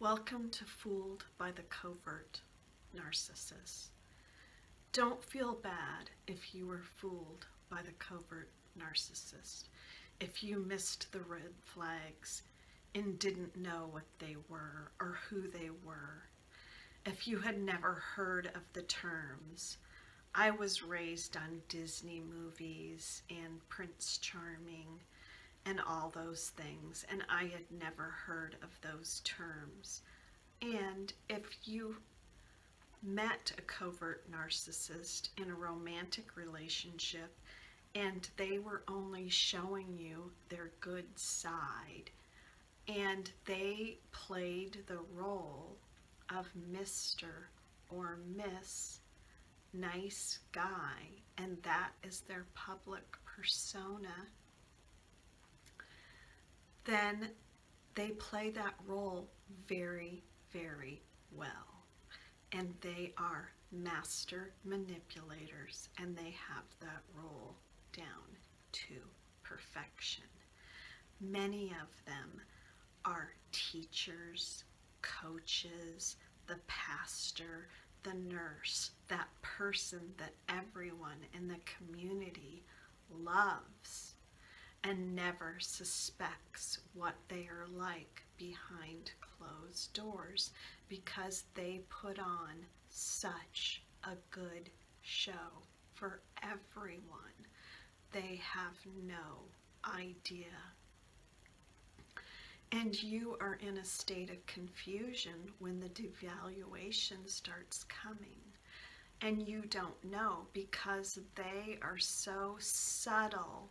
Welcome to Fooled by the Covert Narcissist. Don't feel bad if you were fooled by the covert narcissist, if you missed the red flags and didn't know what they were or who they were, if you had never heard of the terms. I was raised on Disney movies and Prince Charming and all those things, and I had never heard of those terms. And if you met a covert narcissist in a romantic relationship and they were only showing you their good side, and they played the role of Mr. or Miss Nice Guy, and that is their public persona, then they play that role very, very well. And they are master manipulators, and they have that role down to perfection. Many of them are teachers, coaches, the pastor, the nurse, that person that everyone in the community loves and never suspects what they are like behind closed doors, because they put on such a good show for everyone. They have no idea. And you are in a state of confusion when the devaluation starts coming. And you don't know, because they are so subtle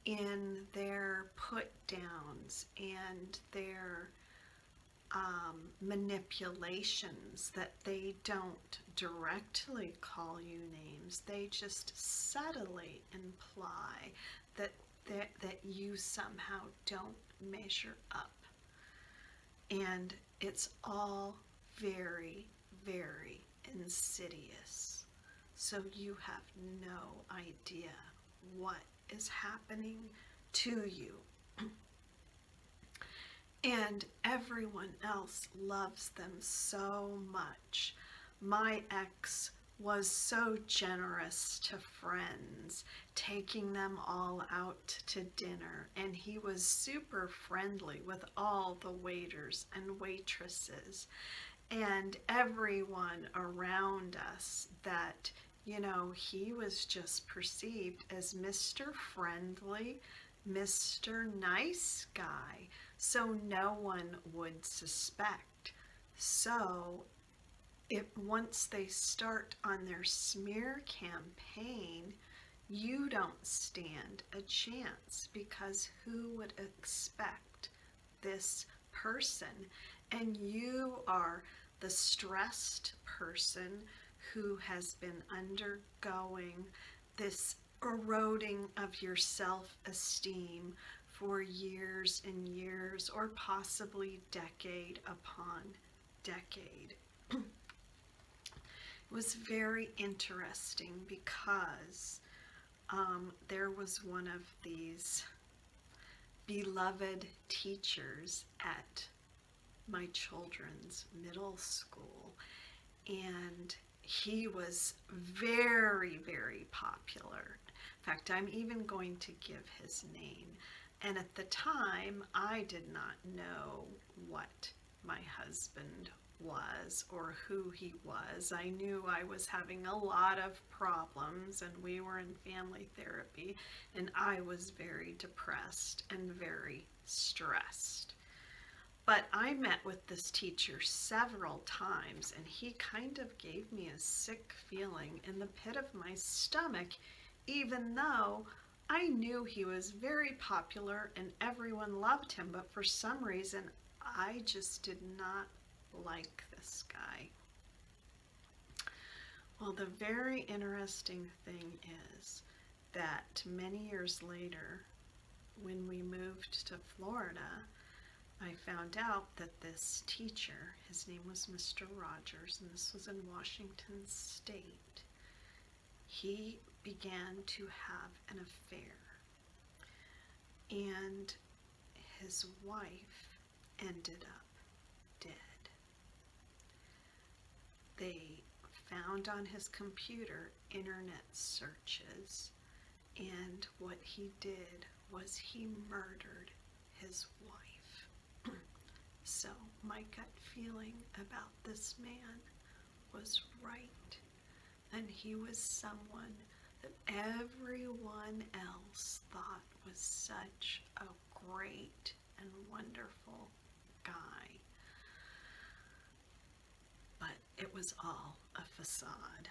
in their put downs and their manipulations that they don't directly call you names. They just subtly imply that you somehow don't measure up. And it's all very, very insidious. So you have no idea what is happening to you. And everyone else loves them so much. My ex was so generous to friends, taking them all out to dinner, and he was super friendly with all the waiters and waitresses and everyone around us. That, he was just perceived as Mr. Friendly, Mr. Nice Guy, so no one would suspect. So once they start on their smear campaign, you don't stand a chance, because who would expect this person? And you are the stressed person who has been undergoing this eroding of your self-esteem for years and years, or possibly decade upon decade. It was very interesting, because there was one of these beloved teachers at my children's middle school, and he was very, very popular. In fact, I'm even going to give his name. And at the time, I did not know what my husband was or who he was. I knew I was having a lot of problems, and we were in family therapy, and I was very depressed and very stressed. But I met with this teacher several times, and he kind of gave me a sick feeling in the pit of my stomach, even though I knew he was very popular and everyone loved him. But for some reason, I just did not like this guy. Well, the very interesting thing is that many years later, when we moved to Florida, I found out that this teacher, his name was Mr. Rogers, and this was in Washington State, he began to have an affair. And his wife ended up did. They found on his computer internet searches, and what he did was he murdered his wife. So my gut feeling about this man was right, and he was someone that everyone else thought was such a great and wonderful guy. But it was all a facade.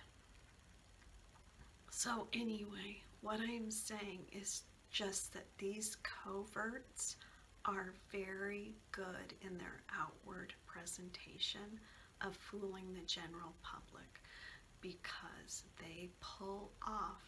So anyway, what I'm saying is just that these coverts are very good in their outward presentation of fooling the general public, because they pull off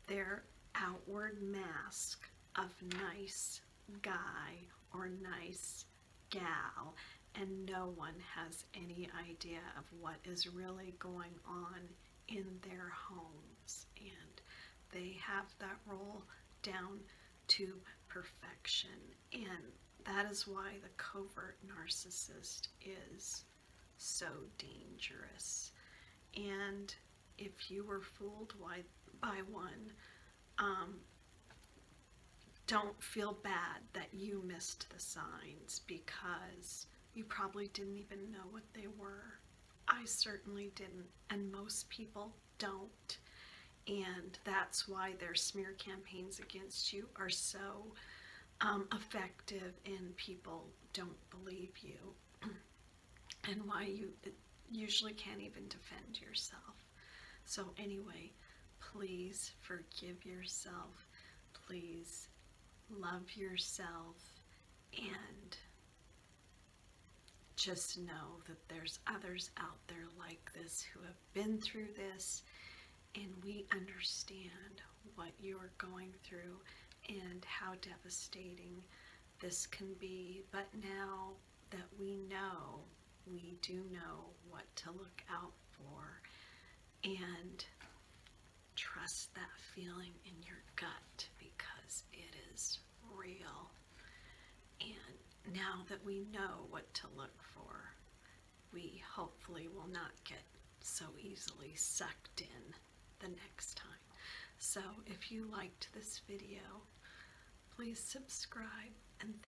their outward mask of nice guy or nice gal, and no one has any idea of what is really going on in their homes, and they have that role down to perfection. And that is why the covert narcissist is so dangerous. And if you were fooled by one, don't feel bad that you missed the signs, because you probably didn't even know what they were. I certainly didn't, and most people don't. And that's why their smear campaigns against you are so effective, and people don't believe you, and why you usually can't even defend yourself. So anyway, please forgive yourself. Please love yourself, and just know that there's others out there like this who have been through this, and we understand what you are going through and how devastating this can be. But now that we do know what to look out for, and trust that feeling in your gut, because it is real. And now that we know what to look for, we hopefully will not get so easily sucked in the next time. So if you liked this video, please subscribe, and